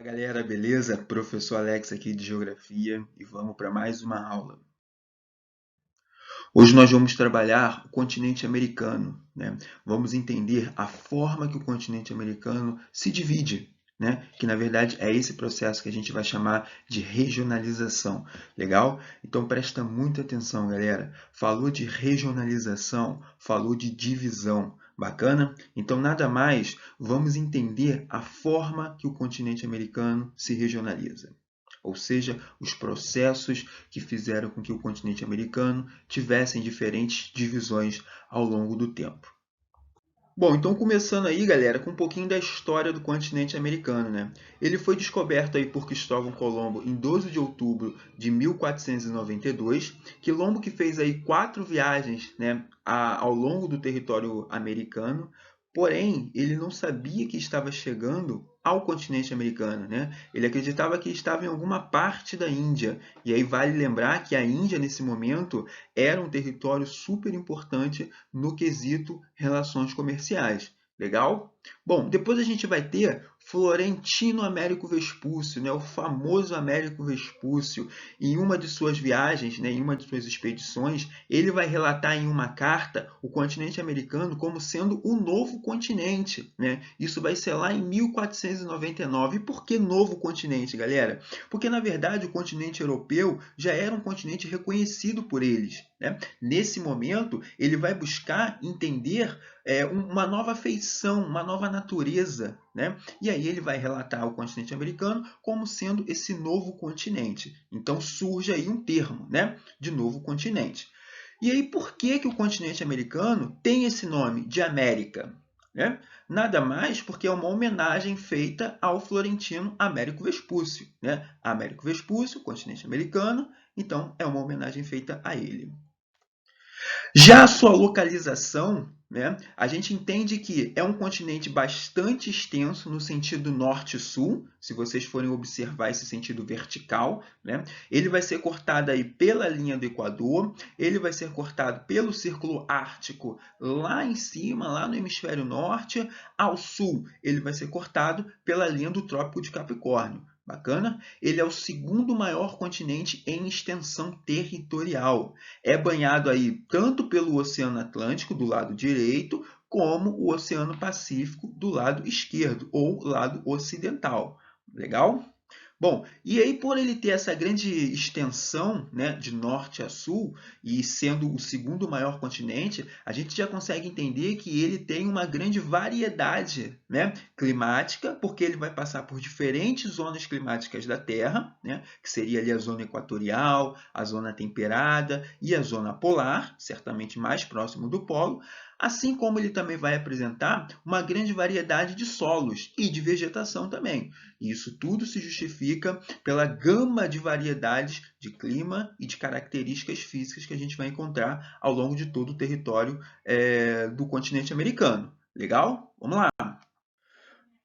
Galera, beleza? Professor Alex aqui de Geografia e vamos para mais uma aula. Hoje nós vamos trabalhar o continente americano, né? Vamos entender a forma que o continente americano se divide, né? Que na verdade é esse processo que a gente vai chamar de regionalização. Legal? Então presta muita atenção, galera. Falou de regionalização, falou de divisão. Bacana? Então, nada mais, vamos entender a forma que o continente americano se regionaliza. Ou seja, os processos que fizeram com que o continente americano tivessem diferentes divisões ao longo do tempo. Bom, então começando aí, galera, com um pouquinho da história do continente americano, né? Ele foi descoberto aí por Cristóvão Colombo em 12 de outubro de 1492. Colombo que fez aí 4 viagens, né, ao longo do território americano. Porém, ele não sabia que estava chegando ao continente americano, né? Ele acreditava que estava em alguma parte da Índia. E aí vale lembrar que a Índia, nesse momento, era um território super importante no quesito relações comerciais. Legal? Bom, depois a gente vai ter Florentino Américo Vespúcio, né, o famoso Américo Vespúcio. Em uma de suas viagens, né, em uma de suas expedições, ele vai relatar em uma carta o continente americano como sendo o novo continente, né? Isso vai ser lá em 1499. E por que novo continente, galera? Porque, na verdade, o continente europeu já era um continente reconhecido por eles, né? Nesse momento, ele vai buscar entender uma nova feição, uma nova natureza, né? E aí ele vai relatar o continente americano como sendo esse novo continente. Então surge aí um termo, né, de novo continente. E aí por que o continente americano tem esse nome de América? Né? Nada mais porque é uma homenagem feita ao florentino Américo Vespúcio. Né? Américo Vespúcio, continente americano, então é uma homenagem feita a ele. Já a sua localização, né, a gente entende que é um continente bastante extenso no sentido norte-sul, se vocês forem observar esse sentido vertical, né, ele vai ser cortado aí pela linha do Equador, ele vai ser cortado pelo Círculo Ártico lá em cima, lá no hemisfério norte, ao sul ele vai ser cortado pela linha do Trópico de Capricórnio. Bacana? Ele é o segundo maior continente em extensão territorial. É banhado aí tanto pelo Oceano Atlântico do lado direito, como o Oceano Pacífico do lado esquerdo, ou lado ocidental. Legal? Bom, e aí por ele ter essa grande extensão, né, de norte a sul, e sendo o segundo maior continente, a gente já consegue entender que ele tem uma grande variedade, né, climática, porque ele vai passar por diferentes zonas climáticas da Terra, né, que seria ali a zona equatorial, a zona temperada e a zona polar, certamente mais próximo do polo, assim como ele também vai apresentar uma grande variedade de solos e de vegetação também. E isso tudo se justifica pela gama de variedades de clima e de características físicas que a gente vai encontrar ao longo de todo o território do continente americano. Legal? Vamos lá!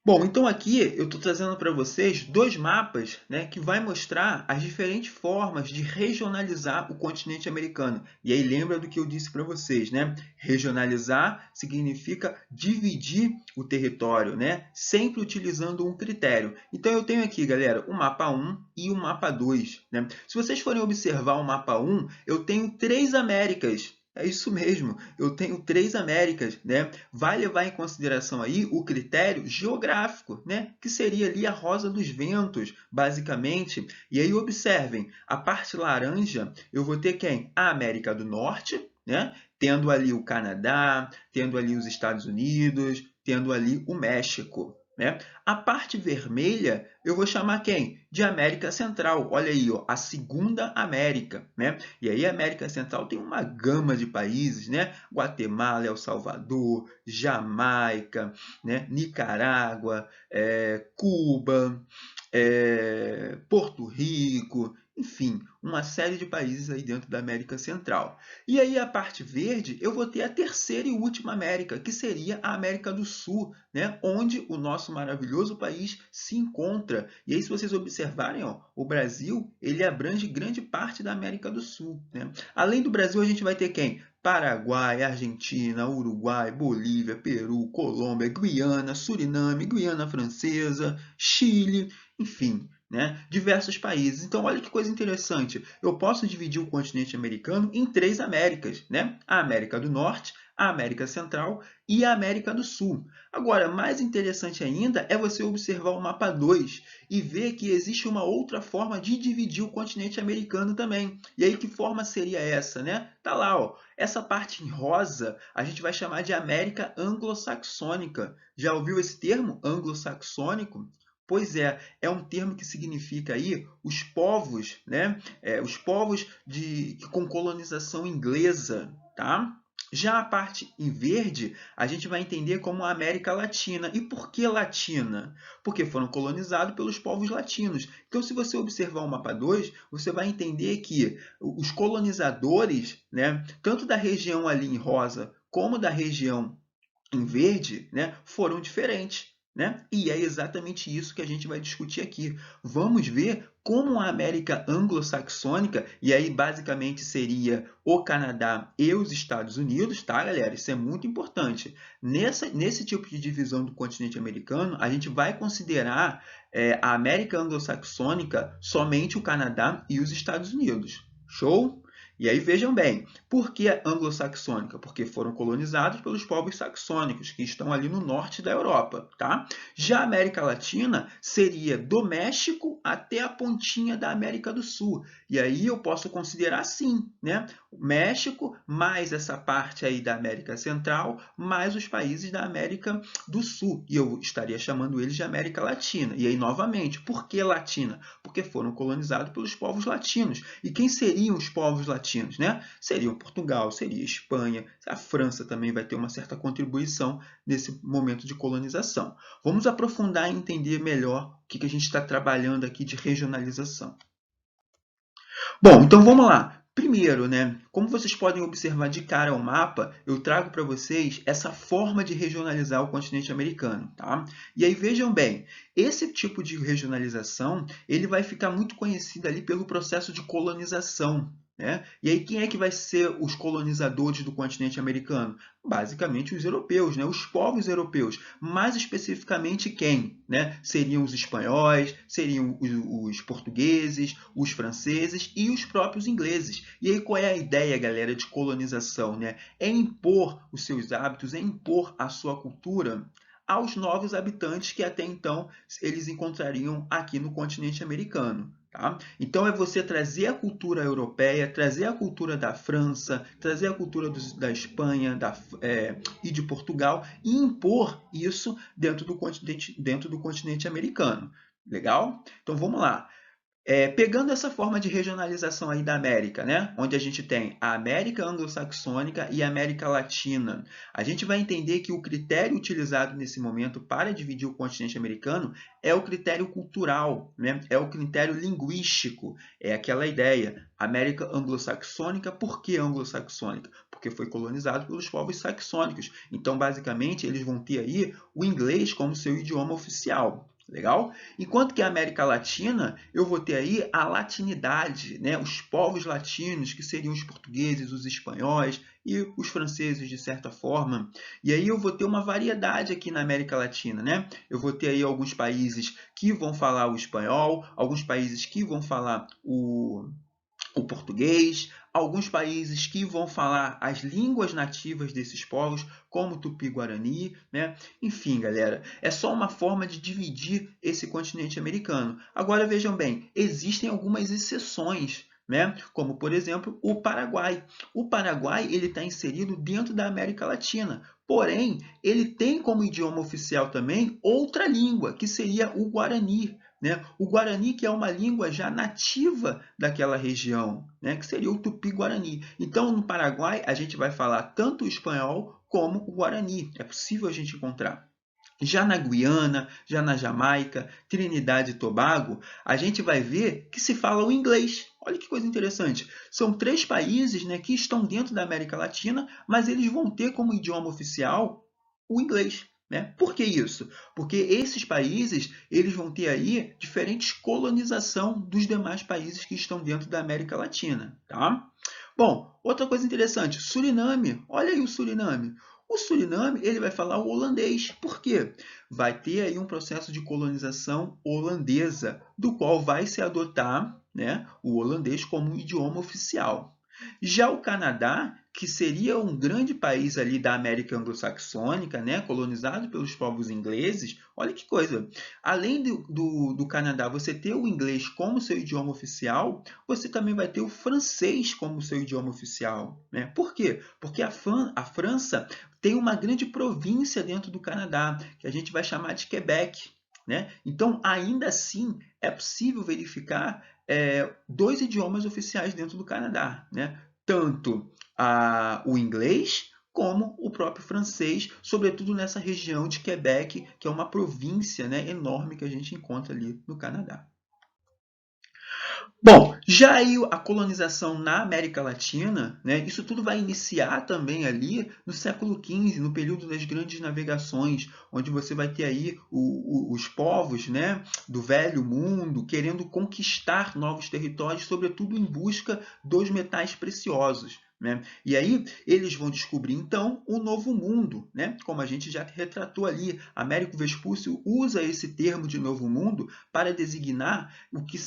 Bom, então aqui eu estou trazendo para vocês 2 mapas, né, que vai mostrar as diferentes formas de regionalizar o continente americano. E aí lembra do que eu disse para vocês, né? Regionalizar significa dividir o território, né? Sempre utilizando um critério. Então eu tenho aqui, galera, o mapa 1 e o mapa 2, né? Se vocês forem observar o mapa 1, eu tenho 3 Américas. É isso mesmo, eu tenho 3 Américas, né? Vai levar em consideração aí o critério geográfico, né? Que seria ali a rosa dos ventos, basicamente. E aí observem, a parte laranja, eu vou ter quem? A América do Norte, né? Tendo ali o Canadá, tendo ali os Estados Unidos, tendo ali o México. Né? A parte vermelha eu vou chamar quem? De América Central. Olha aí, ó, a segunda América. Né? E aí a América Central tem uma gama de países, né? Guatemala, El Salvador, Jamaica, né? Nicarágua, Cuba, Porto Rico, enfim, uma série de países aí dentro da América Central. E aí a parte verde, eu vou ter a terceira e última América, que seria a América do Sul, né? Onde o nosso maravilhoso país se encontra. E aí se vocês observarem, ó, o Brasil, ele abrange grande parte da América do Sul, né? Além do Brasil, a gente vai ter quem? Paraguai, Argentina, Uruguai, Bolívia, Peru, Colômbia, Guiana, Suriname, Guiana Francesa, Chile, enfim, né, diversos países. Então, olha que coisa interessante. Eu posso dividir o continente americano em 3 Américas, né? A América do Norte, a América Central e a América do Sul. Agora, mais interessante ainda é você observar o mapa 2 e ver que existe uma outra forma de dividir o continente americano também. E aí, que forma seria essa, né? Tá lá, ó. Essa parte em rosa a gente vai chamar de América Anglo-Saxônica. Já ouviu esse termo, anglo-saxônico? Pois é um termo que significa aí os povos, né? Os povos com colonização inglesa, tá? Já a parte em verde, a gente vai entender como a América Latina. E por que latina? Porque foram colonizados pelos povos latinos. Então, se você observar o mapa 2, você vai entender que os colonizadores, né, tanto da região ali em rosa como da região em verde, né, foram diferentes. Né? E é exatamente isso que a gente vai discutir aqui. Vamos ver como a América anglo-saxônica, e aí basicamente seria o Canadá e os Estados Unidos, tá, galera? Isso é muito importante. Nesse tipo de divisão do continente americano, a gente vai considerar a América anglo-saxônica somente o Canadá e os Estados Unidos. Show? E aí vejam bem, por que anglo-saxônica? Porque foram colonizados pelos povos saxônicos, que estão ali no norte da Europa, tá? Já a América Latina seria do México até a pontinha da América do Sul. E aí eu posso considerar sim, né? O México, mais essa parte aí da América Central, mais os países da América do Sul. E eu estaria chamando eles de América Latina. E aí, novamente, por que latina? Porque foram colonizados pelos povos latinos. E quem seriam os povos latinos, né? Seriam Portugal, seria Espanha, a França também vai ter uma certa contribuição nesse momento de colonização. Vamos aprofundar e entender melhor o que a gente está trabalhando aqui de regionalização. Bom, então vamos lá. Primeiro, né, como vocês podem observar de cara ao mapa, eu trago para vocês essa forma de regionalizar o continente americano, tá? E aí vejam bem, esse tipo de regionalização, ele vai ficar muito conhecido ali pelo processo de colonização, né? E aí quem é que vai ser os colonizadores do continente americano? Basicamente os europeus, né? Os povos europeus. Mais especificamente quem? Né? Seriam os espanhóis, seriam os portugueses, os franceses e os próprios ingleses. E aí qual é a ideia, galera, de colonização? Né? É impor os seus hábitos, é impor a sua cultura aos novos habitantes que até então eles encontrariam aqui no continente americano. Tá? Então é você trazer a cultura europeia, trazer a cultura da França, trazer a cultura da Espanha e de Portugal e impor isso dentro do continente americano. Legal? Então vamos lá. Pegando essa forma de regionalização aí da América, né? Onde a gente tem a América anglo-saxônica e a América Latina, a gente vai entender que o critério utilizado nesse momento para dividir o continente americano é o critério cultural, né? É o critério linguístico, é aquela ideia. América anglo-saxônica, por que anglo-saxônica? Porque foi colonizado pelos povos saxônicos. Então, basicamente, eles vão ter aí o inglês como seu idioma oficial. Legal? Enquanto que a América Latina, eu vou ter aí a latinidade, né? Os povos latinos, que seriam os portugueses, os espanhóis e os franceses, de certa forma. E aí eu vou ter uma variedade aqui na América Latina, né? Eu vou ter aí alguns países que vão falar o espanhol, alguns países que vão falar o português, alguns países que vão falar as línguas nativas desses povos, como o Tupi-Guarani, né? Enfim, galera, é só uma forma de dividir esse continente americano. Agora, vejam bem, existem algumas exceções, né? Como, por exemplo, o Paraguai. O Paraguai ele está inserido dentro da América Latina, porém, ele tem como idioma oficial também outra língua, que seria o Guarani. Né? O Guarani, que é uma língua já nativa daquela região, né? Que seria o Tupi-Guarani. Então, no Paraguai, a gente vai falar tanto o espanhol como o Guarani. É possível a gente encontrar. Já na Guiana, já na Jamaica, Trinidade e Tobago, a gente vai ver que se fala o inglês. Olha que coisa interessante. São 3 países, né, que estão dentro da América Latina, mas eles vão ter como idioma oficial o inglês. Né? Por que isso? Porque esses países eles vão ter aí diferentes colonização dos demais países que estão dentro da América Latina. Tá? Bom, outra coisa interessante, Suriname. Olha aí o Suriname. O Suriname, ele vai falar o holandês. Por quê? Vai ter aí um processo de colonização holandesa, do qual vai se adotar, né, o holandês como um idioma oficial. Já o Canadá, que seria um grande país ali da América anglo-saxônica, né, colonizado pelos povos ingleses, olha que coisa. Além do Canadá você ter o inglês como seu idioma oficial, você também vai ter o francês como seu idioma oficial, né? Por quê? Porque a França tem uma grande província dentro do Canadá, que a gente vai chamar de Quebec, né? Então, ainda assim, é possível verificar dois idiomas oficiais dentro do Canadá, né? Tanto o inglês como o próprio francês, sobretudo nessa região de Quebec, que é uma província, né, enorme que a gente encontra ali no Canadá. Bom, já aí a colonização na América Latina, né, isso tudo vai iniciar também ali no século XV, no período das grandes navegações, onde você vai ter aí os povos, né, do velho mundo querendo conquistar novos territórios, sobretudo em busca dos metais preciosos. Né? E aí eles vão descobrir então o novo mundo, né? Como a gente já retratou ali, Américo Vespúcio usa esse termo de novo mundo para designar o que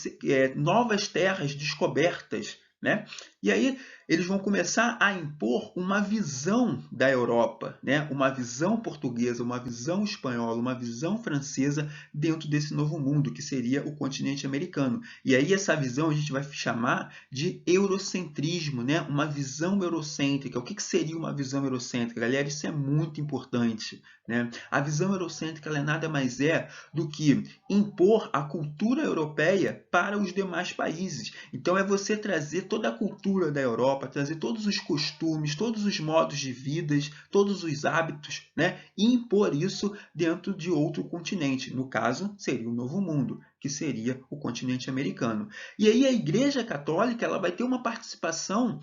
novas terras descobertas, né? E aí eles vão começar a impor uma visão da Europa, né? Uma visão portuguesa, uma visão espanhola, uma visão francesa dentro desse novo mundo, que seria o continente americano. E aí essa visão a gente vai chamar de eurocentrismo, né? Uma visão eurocêntrica. O que seria uma visão eurocêntrica? Galera, isso é muito importante, né? A visão eurocêntrica ela nada mais é do que impor a cultura europeia para os demais países. Então é você trazer toda a cultura da Europa, trazer todos os costumes, todos os modos de vida, todos os hábitos, né? E impor isso dentro de outro continente. No caso, seria o Novo Mundo, que seria o continente americano. E aí a Igreja Católica ela vai ter uma participação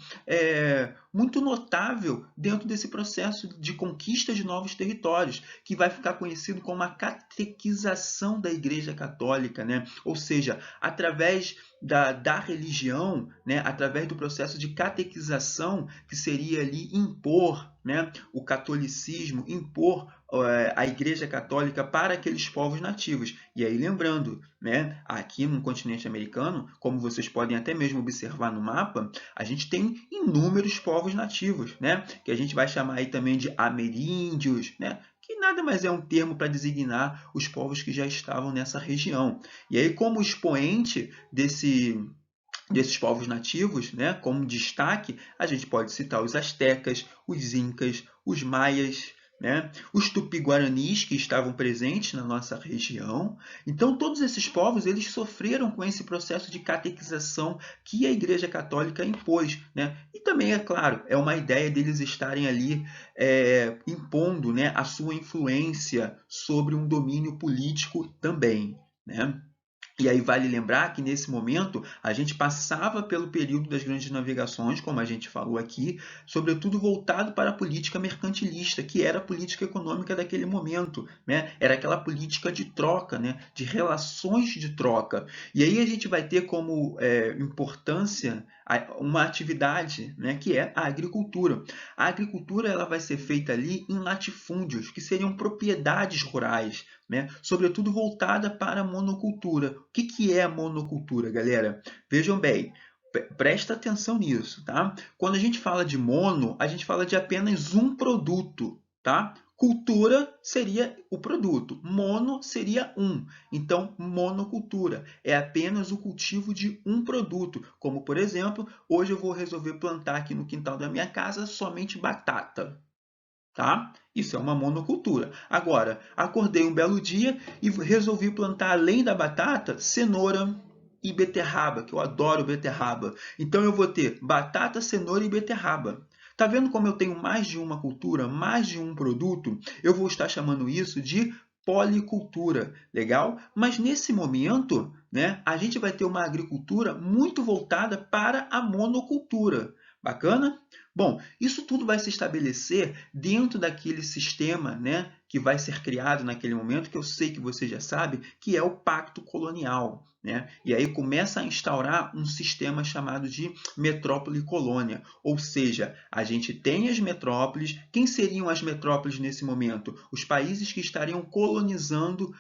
muito notável dentro desse processo de conquista de novos territórios, que vai ficar conhecido como a catequização da Igreja Católica, né? Ou seja, através da religião, né? Através do processo de catequização, que seria ali impor, né, o catolicismo, impor a Igreja Católica para aqueles povos nativos. E aí lembrando, né, aqui no continente americano, como vocês podem até mesmo observar no mapa, a gente tem inúmeros povos nativos, né, que a gente vai chamar aí também de ameríndios, né, que nada mais é um termo para designar os povos que já estavam nessa região. E aí, como expoente desses povos nativos, né, como destaque, a gente pode citar os astecas, os incas, os maias, né, os tupi-guaranis que estavam presentes na nossa região. Então, todos esses povos eles sofreram com esse processo de catequização que a Igreja Católica impôs. Né? E também, é claro, é uma ideia deles estarem ali impondo, né, a sua influência sobre um domínio político também. Né? E aí vale lembrar que nesse momento a gente passava pelo período das grandes navegações, como a gente falou aqui, sobretudo voltado para a política mercantilista, que era a política econômica daquele momento, né? Era aquela política de troca, né? De relações de troca. E aí a gente vai ter como importância uma atividade, né? Que é a agricultura. A agricultura ela vai ser feita ali em latifúndios, que seriam propriedades rurais, né? Sobretudo voltada para a monocultura. O que é a monocultura, galera? Vejam bem, presta atenção nisso, tá? Quando a gente fala de mono, a gente fala de apenas um produto, tá? Cultura seria o produto, mono seria um. Então, monocultura é apenas o cultivo de um produto. Como, por exemplo, hoje eu vou resolver plantar aqui no quintal da minha casa somente batata. Tá? Isso é uma monocultura. Agora, acordei um belo dia e resolvi plantar, além da batata, cenoura e beterraba, que eu adoro beterraba. Então eu vou ter batata, cenoura e beterraba. Tá vendo como eu tenho mais de uma cultura, mais de um produto? Eu vou estar chamando isso de policultura, legal? Mas nesse momento, né, a gente vai ter uma agricultura muito voltada para a monocultura. Bacana? Bom, isso tudo vai se estabelecer dentro daquele sistema, né, que vai ser criado naquele momento, que eu sei que você já sabe, que é o Pacto Colonial, né? E aí começa a instaurar um sistema chamado de metrópole-colônia, ou seja, a gente tem as metrópoles. Quem seriam as metrópoles nesse momento? Os países que estariam colonizando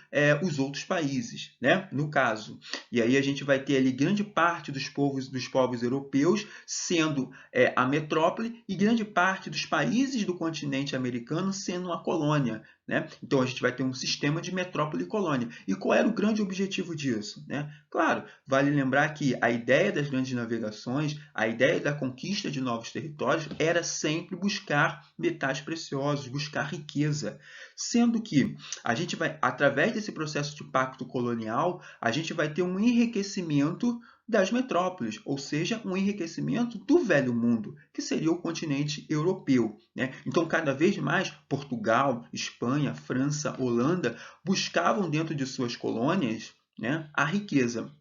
os outros países, né? No caso. E aí a gente vai ter ali grande parte dos povos europeus sendo a metrópole e grande parte dos países do continente americano sendo uma colônia, né? Então a gente vai ter um sistema de metrópole e colônia. E qual era o grande objetivo disso, né? Claro, vale lembrar que a ideia das grandes navegações, a ideia da conquista de novos territórios era sempre buscar metais preciosos, buscar riqueza. Sendo que a gente vai, através desse processo de pacto colonial, a gente vai ter um enriquecimento das metrópoles, ou seja, um enriquecimento do velho mundo, que seria o continente europeu, né? Então, cada vez mais, Portugal, Espanha, França, Holanda buscavam dentro de suas colônias, né, a riqueza.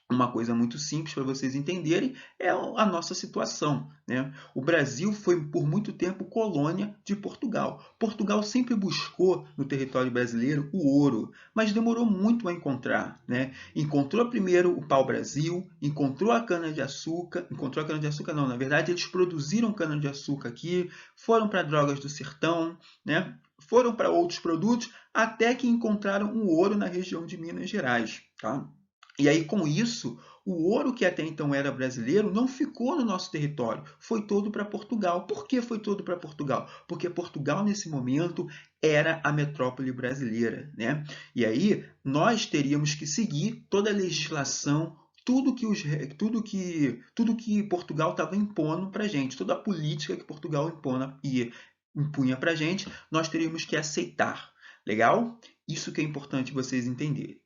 Uma coisa muito simples para vocês entenderem é a nossa situação, né? O Brasil foi por muito tempo colônia de Portugal. Portugal sempre buscou no território brasileiro o ouro, mas demorou muito a encontrar, né? Encontrou primeiro o pau-brasil, encontrou a cana-de-açúcar, não, na verdade eles produziram cana-de-açúcar aqui, foram para drogas do sertão, né? Foram para outros produtos até que encontraram o ouro na região de Minas Gerais, tá? E aí, com isso, o ouro que até então era brasileiro não ficou no nosso território, foi todo para Portugal. Por que foi todo para Portugal? Porque Portugal, nesse momento, era a metrópole brasileira, né? E aí, nós teríamos que seguir toda a legislação, tudo que Portugal estava impondo para a gente, toda a política que Portugal impunha para a gente, nós teríamos que aceitar. Legal? Isso que é importante vocês entenderem.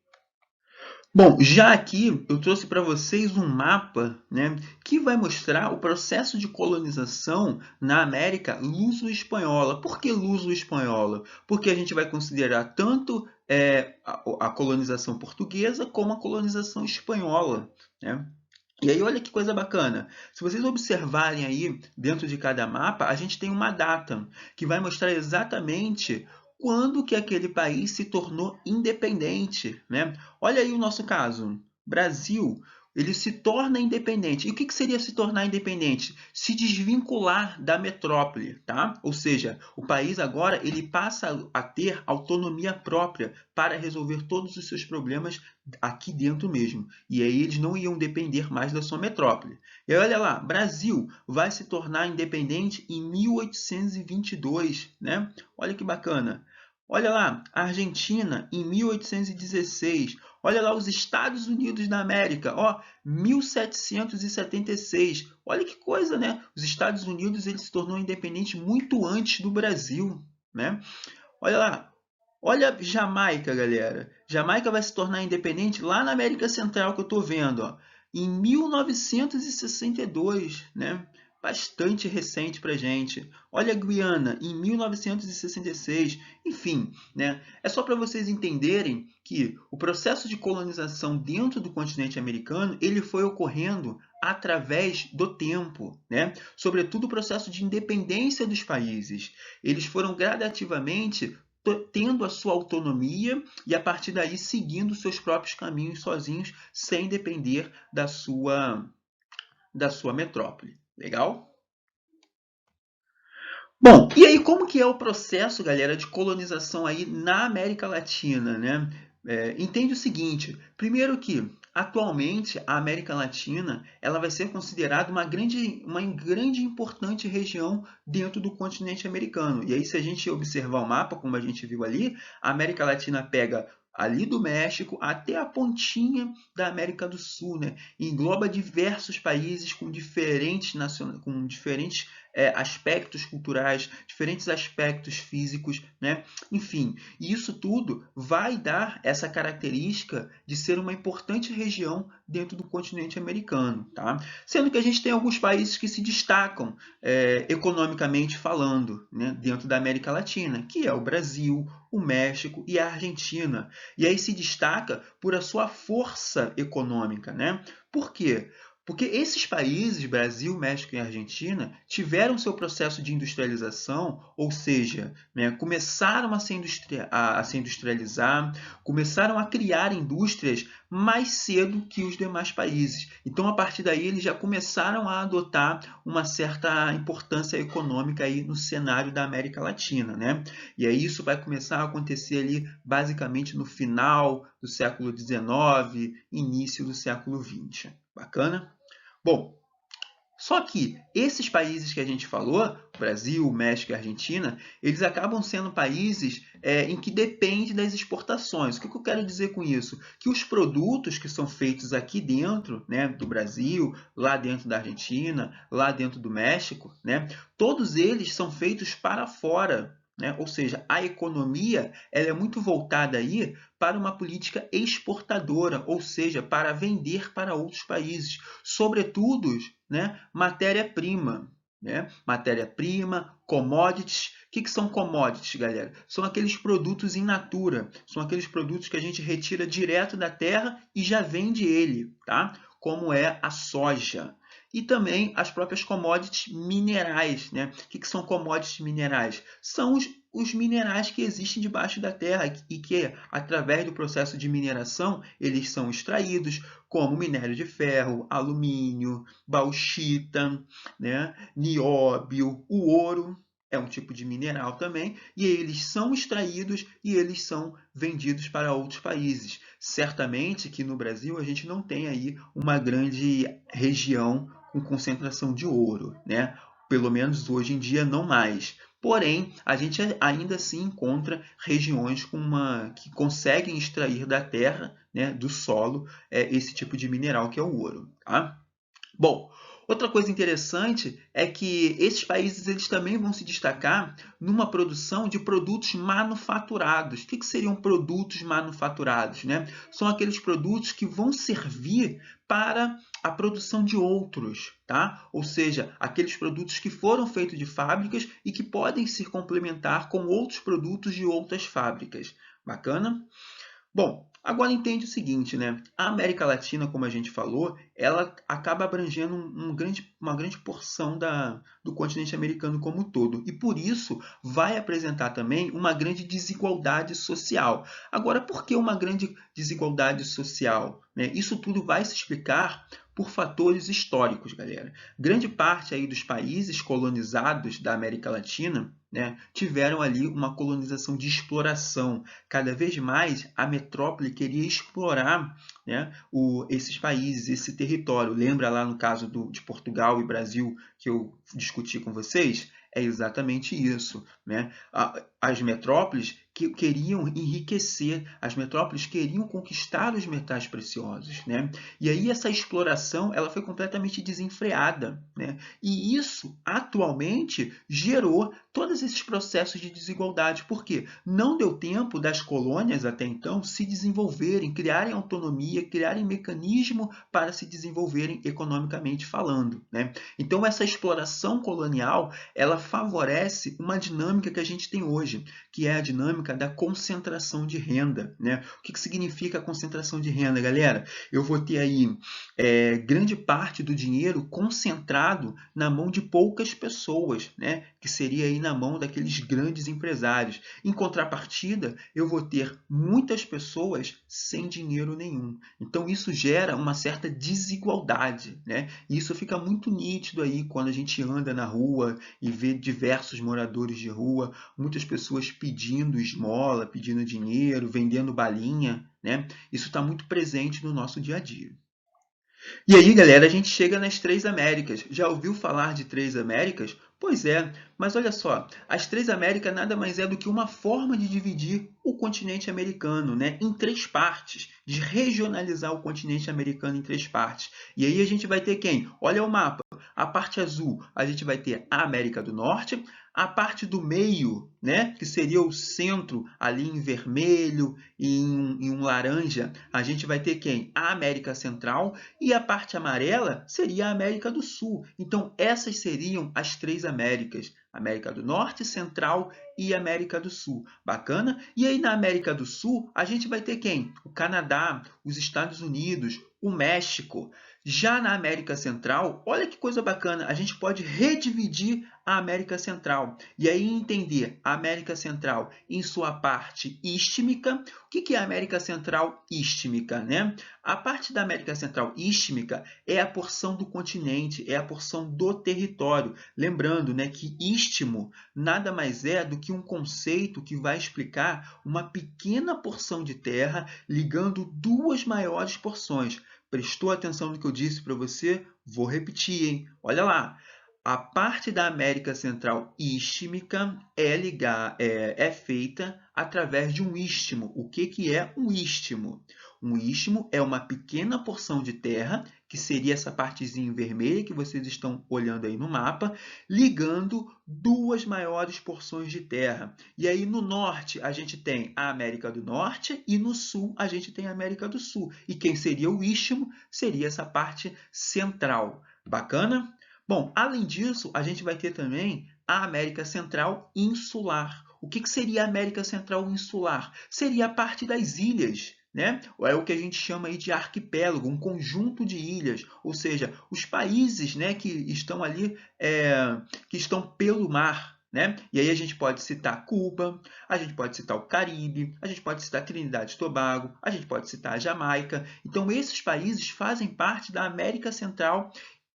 Bom, já aqui eu trouxe para vocês um mapa, né, que vai mostrar o processo de colonização na América luso-espanhola. Por que luso-espanhola? Porque a gente vai considerar tanto a colonização portuguesa como a colonização espanhola, né? E aí, olha que coisa bacana. Se vocês observarem aí, dentro de cada mapa, a gente tem uma data que vai mostrar exatamente quando que aquele país se tornou independente, né? Olha aí o nosso caso. Brasil, ele se torna independente. E o que que seria se tornar independente? Se desvincular da metrópole, tá? Ou seja, o país agora ele passa a ter autonomia própria para resolver todos os seus problemas aqui dentro mesmo. E aí eles não iam depender mais da sua metrópole. E aí, olha lá, Brasil vai se tornar independente em 1822, né? Olha que bacana. Olha lá, Argentina em 1816. Olha lá os Estados Unidos da América, ó, 1776. Olha que coisa, né? Os Estados Unidos ele se tornou independente muito antes do Brasil, né? Olha lá, olha Jamaica, galera. Jamaica vai se tornar independente lá na América Central que eu estou vendo, ó, em 1962, né? Bastante recente para gente. Olha a Guiana em 1966. Enfim, né? É só para vocês entenderem que o processo de colonização dentro do continente americano ele foi ocorrendo através do tempo, né? Sobretudo o processo de independência dos países. Eles foram gradativamente tendo a sua autonomia e a partir daí seguindo seus próprios caminhos sozinhos, sem depender da sua metrópole. Legal? Bom, e aí como que é o processo, galera, de colonização aí na América Latina, né? Entende o seguinte, primeiro que atualmente a América Latina ela vai ser considerada uma grande e importante região dentro do continente americano. E aí se a gente observar o mapa, como a gente viu ali, a América Latina pega ali do México até a pontinha da América do Sul, né? Engloba diversos países com diferentes aspectos culturais, diferentes aspectos físicos, né? Enfim, e isso tudo vai dar essa característica de ser uma importante região dentro do continente americano, tá? Sendo que a gente tem alguns países que se destacam economicamente falando, né, dentro da América Latina, que é o Brasil, o México e a Argentina. E aí se destaca por a sua força econômica, né? Por quê? Porque esses países, Brasil, México e Argentina, tiveram seu processo de industrialização, ou seja, né, começaram a se industrializar, começaram a criar indústrias mais cedo que os demais países. Então, a partir daí, eles já começaram a adotar uma certa importância econômica aí no cenário da América Latina, né? E aí isso vai começar a acontecer ali basicamente no final do século XIX, início do século XX. Bacana? Bom, só que esses países que a gente falou, Brasil, México e Argentina, eles acabam sendo países em que depende das exportações. O que eu quero dizer com isso? Que os produtos que são feitos aqui dentro, né, do Brasil, lá dentro da Argentina, lá dentro do México, né, todos eles são feitos para fora. Né? Ou seja, a economia ela é muito voltada aí para uma política exportadora, ou seja, para vender para outros países, sobretudo, né, matéria-prima. Né? Matéria-prima, commodities. O que são commodities, galera? São aqueles produtos in natura, são aqueles produtos que a gente retira direto da terra e já vende ele, tá? Como é a soja. E também as próprias commodities minerais. Né? O que são commodities minerais? São os minerais que existem debaixo da terra e que, através do processo de mineração, eles são extraídos, como minério de ferro, alumínio, bauxita, né? Nióbio, o ouro é um tipo de mineral também, e eles são extraídos e eles são vendidos para outros países. Certamente que no Brasil a gente não tem aí uma grande região com concentração de ouro, né? Pelo menos hoje em dia não mais. Porém, a gente ainda assim encontra regiões que conseguem extrair da terra, né, do solo, esse tipo de mineral que é o ouro. Tá? Bom, outra coisa interessante é que esses países eles também vão se destacar numa produção de produtos manufaturados. O que seriam produtos manufaturados? Né? São aqueles produtos que vão servir para a produção de outros, tá? Ou seja, aqueles produtos que foram feitos de fábricas e que podem se complementar com outros produtos de outras fábricas. Bacana? Bom, agora entende o seguinte, né? A América Latina, como a gente falou, ela acaba abrangendo uma grande porção do continente americano como um todo. E por isso vai apresentar também uma grande desigualdade social. Agora, por que uma grande desigualdade social? Né? Isso tudo vai se explicar por fatores históricos, galera. Grande parte aí dos países colonizados da América Latina, né, tiveram ali uma colonização de exploração. Cada vez mais a metrópole queria explorar, né, esses países, esse território. Lembra lá no caso de Portugal e Brasil que eu discuti com vocês? É exatamente isso. Né? As metrópoles que queriam enriquecer, as metrópoles queriam conquistar os metais preciosos. Né? E aí essa exploração ela foi completamente desenfreada. Né? E isso, atualmente, gerou todos esses processos de desigualdade. Por quê? Não deu tempo das colônias, até então, se desenvolverem, criarem autonomia, criarem mecanismo para se desenvolverem economicamente falando. Né? Então, essa exploração colonial, ela favorece uma dinâmica que a gente tem hoje, que é a dinâmica da concentração de renda. Né? O que significa a concentração de renda, galera? Eu vou ter aí grande parte do dinheiro concentrado na mão de poucas pessoas, né? Que seria aí na mão daqueles grandes empresários. Em contrapartida, eu vou ter muitas pessoas sem dinheiro nenhum. Então isso gera uma certa desigualdade, né? E isso fica muito nítido aí quando a gente anda na rua e vê diversos moradores de rua, muitas pessoas pedindo esmola, pedindo dinheiro, vendendo balinha, né? Isso está muito presente no nosso dia a dia. E aí, galera, a gente chega nas Três Américas. Já ouviu falar de Três Américas? Pois é, mas olha só, as Três Américas nada mais é do que uma forma de dividir o continente americano, né, em três partes, de regionalizar o continente americano em três partes. E aí a gente vai ter quem? Olha o mapa. A parte azul, a gente vai ter a América do Norte, a parte do meio, né, que seria o centro ali em vermelho e em um laranja, a gente vai ter quem? A América Central e a parte amarela seria a América do Sul. Então, essas seriam as três Américas. América do Norte, Central e América do Sul. Bacana? E aí na América do Sul, a gente vai ter quem? O Canadá, os Estados Unidos, o México. Já na América Central, olha que coisa bacana, a gente pode redividir a América Central e aí entender a América Central em sua parte istmica. O que é a América Central istmica, né? A parte da América Central istmica é a porção do continente, é a porção do território. Lembrando, né, que istmo nada mais é do que um conceito que vai explicar uma pequena porção de terra ligando duas maiores porções. Prestou atenção no que eu disse para você? Vou repetir, hein? Olha lá. A parte da América Central istmica é feita através de um istmo. O que é um istmo? Um istmo é uma pequena porção de terra, que seria essa partezinha vermelha que vocês estão olhando aí no mapa, ligando duas maiores porções de terra. E aí no norte a gente tem a América do Norte e no sul a gente tem a América do Sul. E quem seria o istmo? Seria essa parte central. Bacana? Bom, além disso, a gente vai ter também a América Central insular. O que seria a América Central insular? Seria a parte das ilhas, né? É o que a gente chama aí de arquipélago, um conjunto de ilhas, ou seja, os países, né, que estão ali, que estão pelo mar. Né? E aí a gente pode citar Cuba, a gente pode citar o Caribe, a gente pode citar Trinidade e Tobago, a gente pode citar a Jamaica. Então, esses países fazem parte da América Central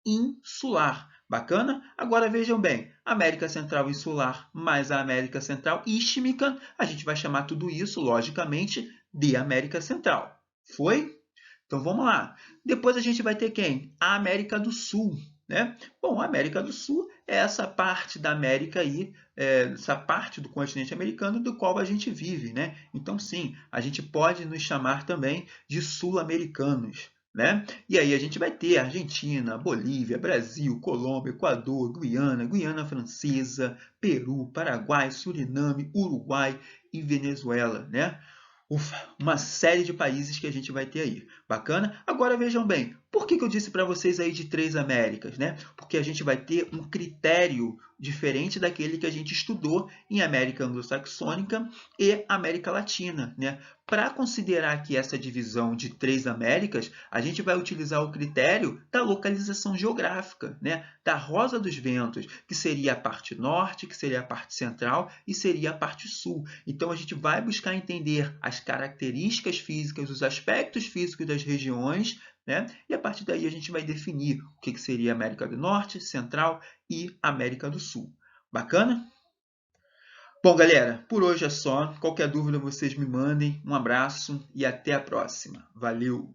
insular. Bacana? Agora vejam bem, América Central insular mais a América Central istmica, a gente vai chamar tudo isso, logicamente, de América Central. Foi? Então vamos lá. Depois a gente vai ter quem? A América do Sul. Né? Bom, a América do Sul é essa parte da América aí, essa parte do continente americano do qual a gente vive. Né? Então, sim, a gente pode nos chamar também de sul-americanos. Né? E aí a gente vai ter Argentina, Bolívia, Brasil, Colômbia, Equador, Guiana, Guiana Francesa, Peru, Paraguai, Suriname, Uruguai e Venezuela. Né? Ufa, uma série de países que a gente vai ter aí. Bacana? Agora vejam bem, por que eu disse para vocês aí de 3 Américas, né? Porque a gente vai ter um critério diferente daquele que a gente estudou em América Anglo-Saxônica e América Latina, né? Para considerar aqui essa divisão de 3 Américas, a gente vai utilizar o critério da localização geográfica, né? Da Rosa dos Ventos, que seria a parte norte, que seria a parte central e seria a parte sul. Então, a gente vai buscar entender as características físicas, os aspectos físicos das regiões, né? E a partir daí a gente vai definir o que seria América do Norte, Central e América do Sul. Bacana? Bom, galera, por hoje é só. Qualquer dúvida vocês me mandem. Um abraço e até a próxima. Valeu!